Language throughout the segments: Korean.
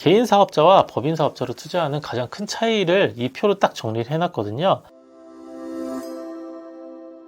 개인 사업자와 법인 사업자로 투자하는 가장 큰 차이를 이 표로 딱 정리를 해놨거든요.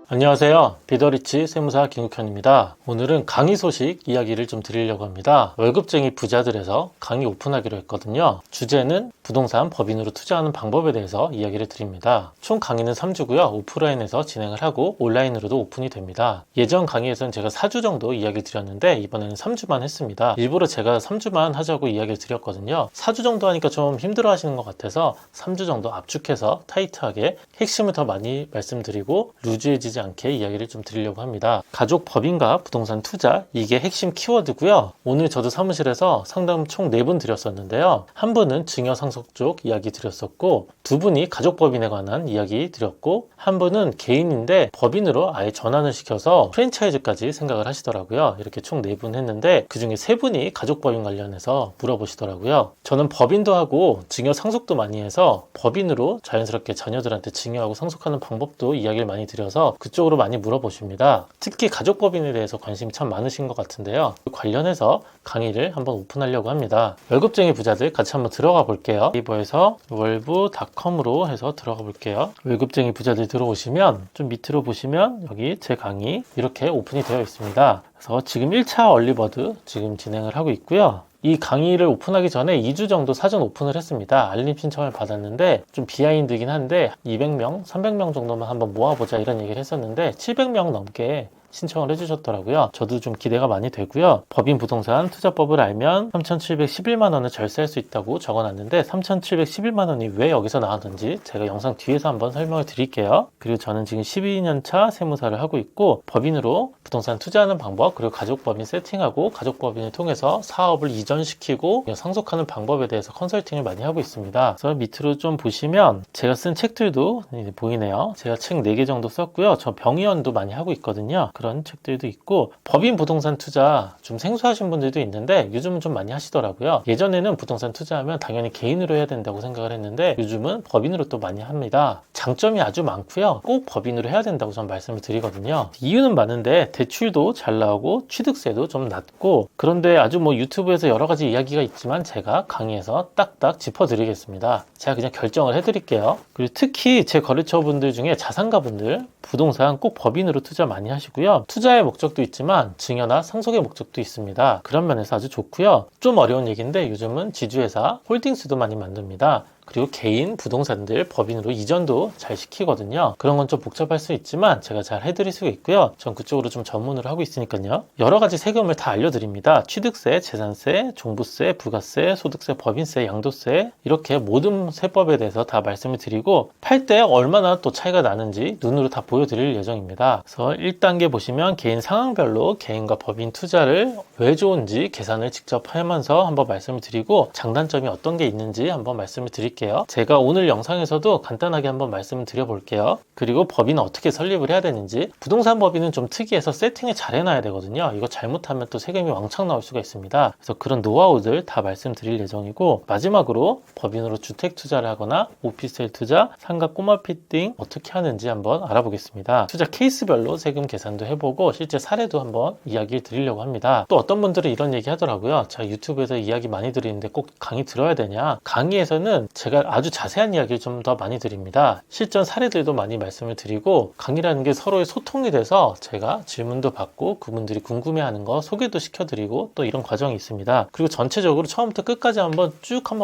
안녕하세요. 비더리치 세무사 김국현입니다. 오늘은 강의 소식 이야기를 좀 드리려고 합니다. 월급쟁이 부자들에서 강의 오픈하기로 했거든요. 주제는 부동산 법인으로 투자하는 방법에 대해서 이야기를 드립니다. 총 강의는 3주고요. 오프라인에서 진행을 하고 온라인으로도 오픈이 됩니다. 예전 강의에서는 제가 4주 정도 이야기를 드렸는데 이번에는 3주만 했습니다. 일부러 제가 3주만 하자고 이야기를 드렸거든요. 4주 정도 하니까 좀 힘들어 하시는 것 같아서 3주 정도 압축해서 타이트하게 핵심을 더 많이 말씀드리고 루즈해지지 않게 이야기를 좀 드리려고 합니다. 가족 법인과 부동산 투자, 이게 핵심 키워드고요. 오늘 저도 사무실에서 상담 총 4분 드렸었는데요. 한 분은 증여 상속 쪽 이야기 드렸었고, 두 분이 가족 법인에 관한 이야기 드렸고, 한 분은 개인인데 법인으로 아예 전환을 시켜서 프랜차이즈까지 생각을 하시더라고요. 이렇게 총 4분 했는데 그 중에 3분이 가족 법인 관련해서 물어보시더라고요. 저는 법인도 하고 증여 상속도 많이 해서 법인으로 자연스럽게 자녀들한테 증여하고 상속하는 방법도 이야기를 많이 드려서 그쪽으로 많이 물어보십니다. 특히 가족 법인에 대해서 관심이 참 많으신 것 같은데요. 관련해서 강의를 한번 오픈하려고 합니다. 월급쟁이 부자들 같이 한번 들어가 볼게요. 네이버에서 월부닷컴으로 해서 들어가 볼게요. 월급쟁이 부자들 들어오시면 좀 밑으로 보시면 여기 제 강의 이렇게 오픈이 되어 있습니다. 그래서 지금 1차 얼리버드 지금 진행을 하고 있고요. 이 강의를 오픈하기 전에 2주 정도 사전 오픈을 했습니다. 알림 신청을 받았는데 좀 비하인드긴 한데 200명, 300명 정도만 한번 모아보자 이런 얘기를 했었는데 700명 넘게 신청을 해주셨더라고요. 저도 좀 기대가 많이 되고요. 법인 부동산 투자법을 알면 3,711만 원을 절세할 수 있다고 적어놨는데 3,711만 원이 왜 여기서 나왔는지 제가 영상 뒤에서 한번 설명을 드릴게요. 그리고 저는 지금 12년차 세무사를 하고 있고 법인으로 부동산 투자하는 방법, 그리고 가족법인 세팅하고 가족법인을 통해서 사업을 이전시키고 상속하는 방법에 대해서 컨설팅을 많이 하고 있습니다. 그래서 밑으로 좀 보시면 제가 쓴 책들도 보이네요. 제가 책 4개 정도 썼고요. 저 병의원도 많이 하고 있거든요. 그런 책들도 있고, 법인 부동산 투자 좀 생소하신 분들도 있는데 요즘은 좀 많이 하시더라고요. 예전에는 부동산 투자하면 당연히 개인으로 해야 된다고 생각을 했는데 요즘은 법인으로 또 많이 합니다. 장점이 아주 많고요. 꼭 법인으로 해야 된다고 전 말씀을 드리거든요. 이유는 많은데 대출도 잘 나오고 취득세도 좀 낮고, 그런데 아주 유튜브에서 여러 가지 이야기가 있지만 제가 강의에서 딱딱 짚어드리겠습니다. 제가 그냥 결정을 해드릴게요. 그리고 특히 제 거래처분들 중에 자산가분들 부동산 꼭 법인으로 투자 많이 하시고요. 투자의 목적도 있지만 증여나 상속의 목적도 있습니다. 그런 면에서 아주 좋고요. 좀 어려운 얘기인데 요즘은 지주회사, 홀딩스도 많이 만듭니다. 그리고 개인 부동산들 법인으로 이전도 잘 시키거든요. 그런 건 좀 복잡할 수 있지만 제가 잘 해드릴 수 있고요. 전 그쪽으로 좀 전문을 하고 있으니까요. 여러 가지 세금을 다 알려드립니다. 취득세, 재산세, 종부세, 부가세, 소득세, 법인세, 양도세, 이렇게 모든 세법에 대해서 다 말씀을 드리고 팔 때 얼마나 또 차이가 나는지 눈으로 다 보여드릴 예정입니다. 그래서 1단계 보시면 개인 상황별로 개인과 법인 투자를 왜 좋은지 계산을 직접 하면서 한번 말씀을 드리고 장단점이 어떤 게 있는지 한번 말씀을 드릴게요. 제가 오늘 영상에서도 간단하게 한번 말씀을 드려볼게요. 그리고 법인은 어떻게 설립을 해야 되는지, 부동산 법인은 좀 특이해서 세팅을 잘 해놔야 되거든요. 이거 잘못하면 또 세금이 왕창 나올 수가 있습니다. 그래서 그런 노하우들 다 말씀드릴 예정이고, 마지막으로 법인으로 주택 투자를 하거나 오피스텔 투자, 상가 꼬마 피팅 어떻게 하는지 한번 알아보겠습니다. 투자 케이스별로 세금 계산도 해보고 실제 사례도 한번 이야기를 드리려고 합니다. 또 어떤 분들은 이런 얘기 하더라고요. 제가 유튜브에서 이야기 많이 드리는데 꼭 강의 들어야 되냐? 강의에서는 제가 아주 자세한 이야기를 좀 더 많이 드립니다. 실전 사례들도 많이 말씀을 드리고, 강의라는 게 서로의 소통이 돼서 제가 질문도 받고 그분들이 궁금해하는 거 소개도 시켜드리고 또 이런 과정이 있습니다. 그리고 전체적으로 처음부터 끝까지 한번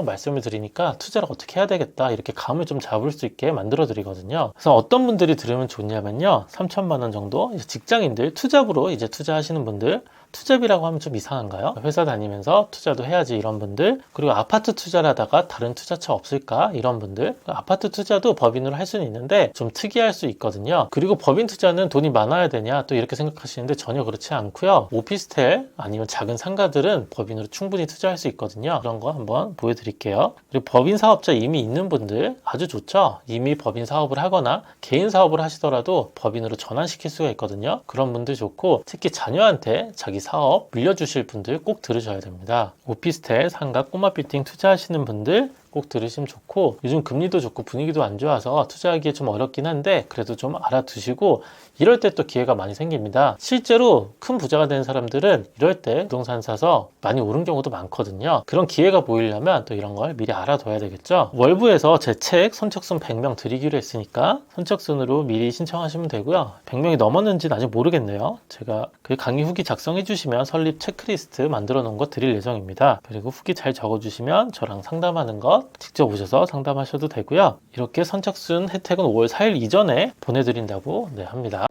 말씀을 드리니까 투자를 어떻게 해야 되겠다 이렇게 감을 좀 잡을 수 있게 만들어 드리거든요. 그래서 어떤 분들이 들으면 좋냐면요, 3천만 원 정도 직장인들 투잡으로 이제 투자하시는 분들, 투잡이라고 하면 좀 이상한가요? 회사 다니면서 투자도 해야지 이런 분들, 그리고 아파트 투자를 하다가 다른 투자처 없을까 이런 분들, 아파트 투자도 법인으로 할 수는 있는데 좀 특이할 수 있거든요. 그리고 법인 투자는 돈이 많아야 되냐 또 이렇게 생각하시는데 전혀 그렇지 않고요. 오피스텔 아니면 작은 상가들은 법인으로 충분히 투자할 수 있거든요. 그런 거 한번 보여드릴게요. 그리고 법인 사업자 이미 있는 분들 아주 좋죠. 이미 법인 사업을 하거나 개인 사업을 하시더라도 법인으로 전환시킬 수가 있거든요. 그런 분들 좋고, 특히 자녀한테 자기 사업 물려주실 분들 꼭 들으셔야 됩니다. 오피스텔, 상가, 꼬마 빌딩 투자하시는 분들, 꼭 들으시면 좋고, 요즘 금리도 좋고 분위기도 안 좋아서 투자하기에 좀 어렵긴 한데 그래도 좀 알아두시고, 이럴 때 또 기회가 많이 생깁니다. 실제로 큰 부자가 된 사람들은 이럴 때 부동산 사서 많이 오른 경우도 많거든요. 그런 기회가 보이려면 또 이런 걸 미리 알아둬야 되겠죠. 월부에서 제 책 선착순 100명 드리기로 했으니까 선착순으로 미리 신청하시면 되고요. 100명이 넘었는지는 아직 모르겠네요. 제가 그 강의 후기 작성해 주시면 설립 체크리스트 만들어 놓은 거 드릴 예정입니다. 그리고 후기 잘 적어주시면 저랑 상담하는 것 직접 오셔서 상담하셔도 되고요. 이렇게 선착순 혜택은 5월 4일 이전에 보내드린다고 합니다.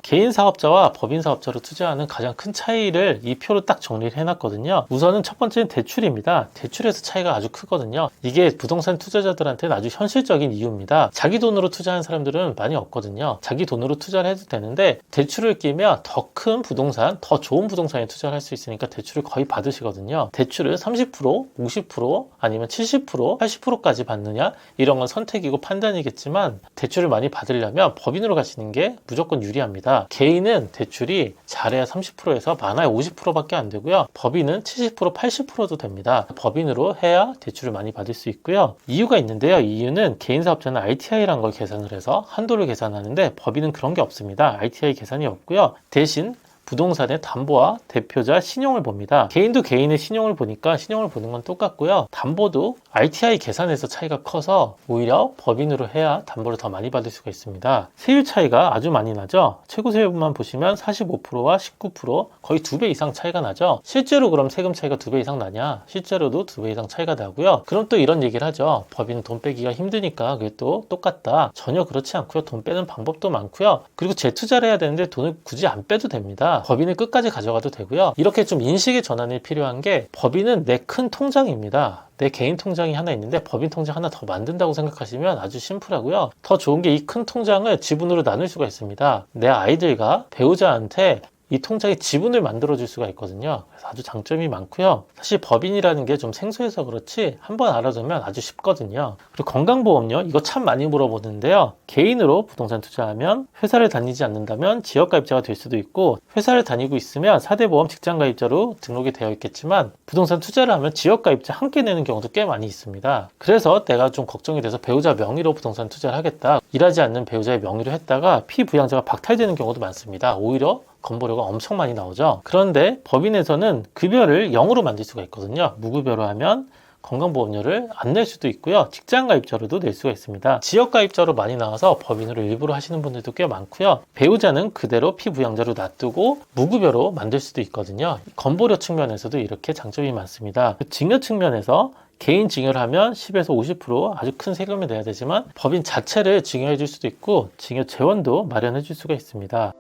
개인 사업자와 법인 사업자로 투자하는 가장 큰 차이를 이 표로 딱 정리를 해놨거든요. 우선은 첫 번째는 대출입니다. 대출에서 차이가 아주 크거든요. 이게 부동산 투자자들한테는 아주 현실적인 이유입니다. 자기 돈으로 투자하는 사람들은 많이 없거든요. 자기 돈으로 투자를 해도 되는데 대출을 끼면 더 큰 부동산, 더 좋은 부동산에 투자를 할 수 있으니까 대출을 거의 받으시거든요. 대출을 30%, 50% 아니면 70%, 80%까지 받느냐? 이런 건 선택이고 판단이겠지만 대출을 많이 받으려면 법인으로 가시는 게 무조건 유리합니다. 개인은 대출이 잘해야 30%에서 많아야 50%밖에 안 되고요. 법인은 70%, 80%도 됩니다. 법인으로 해야 대출을 많이 받을 수 있고요. 이유가 있는데요. 이유는 개인 사업자는 RTI라는 걸 계산을 해서 한도를 계산하는데 법인은 그런 게 없습니다. RTI 계산이 없고요. 대신 부동산의 담보와 대표자 신용을 봅니다. 개인도 개인의 신용을 보니까 신용을 보는 건 똑같고요. 담보도 RTI 계산에서 차이가 커서 오히려 법인으로 해야 담보를 더 많이 받을 수가 있습니다. 세율 차이가 아주 많이 나죠. 최고 세율만 보시면 45%와 19% 거의 2배 이상 차이가 나죠. 실제로 그럼 세금 차이가 2배 이상 나냐? 실제로도 2배 이상 차이가 나고요. 그럼 또 이런 얘기를 하죠. 법인은 돈 빼기가 힘드니까 그게 또 똑같다. 전혀 그렇지 않고요. 돈 빼는 방법도 많고요. 그리고 재투자를 해야 되는데 돈을 굳이 안 빼도 됩니다. 법인을 끝까지 가져가도 되고요. 이렇게 좀 인식의 전환이 필요한 게 법인은 내 큰 통장입니다. 내 개인 통장이 하나 있는데 법인 통장 하나 더 만든다고 생각하시면 아주 심플하고요. 더 좋은 게 이 큰 통장을 지분으로 나눌 수가 있습니다. 내 아이들과 배우자한테 이 통장에 지분을 만들어 줄 수가 있거든요. 그래서 아주 장점이 많고요. 사실 법인이라는 게 좀 생소해서 그렇지 한번 알아두면 아주 쉽거든요. 그리고 건강보험료 이거 참 많이 물어보는데요. 개인으로 부동산 투자하면 회사를 다니지 않는다면 지역가입자가 될 수도 있고, 회사를 다니고 있으면 4대 보험 직장가입자로 등록이 되어 있겠지만 부동산 투자를 하면 지역가입자 함께 내는 경우도 꽤 많이 있습니다. 그래서 내가 좀 걱정이 돼서 배우자 명의로 부동산 투자를 하겠다. 일하지 않는 배우자의 명의로 했다가 피부양자가 박탈되는 경우도 많습니다. 오히려 건보료가 엄청 많이 나오죠. 그런데 법인에서는 급여를 0으로 만들 수가 있거든요. 무급여로 하면 건강보험료를 안 낼 수도 있고요. 직장가입자로도 낼 수가 있습니다. 지역가입자로 많이 나와서 법인으로 일부러 하시는 분들도 꽤 많고요. 배우자는 그대로 피부양자로 놔두고 무급여로 만들 수도 있거든요. 건보료 측면에서도 이렇게 장점이 많습니다. 증여 측면에서 개인 증여를 하면 10에서 50% 아주 큰 세금을 내야 되지만 법인 자체를 증여해 줄 수도 있고 증여 재원도 마련해 줄 수가 있습니다.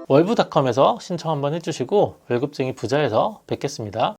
월부닷컴에서 신청 한번 해주시고 월급쟁이 부자에서 뵙겠습니다.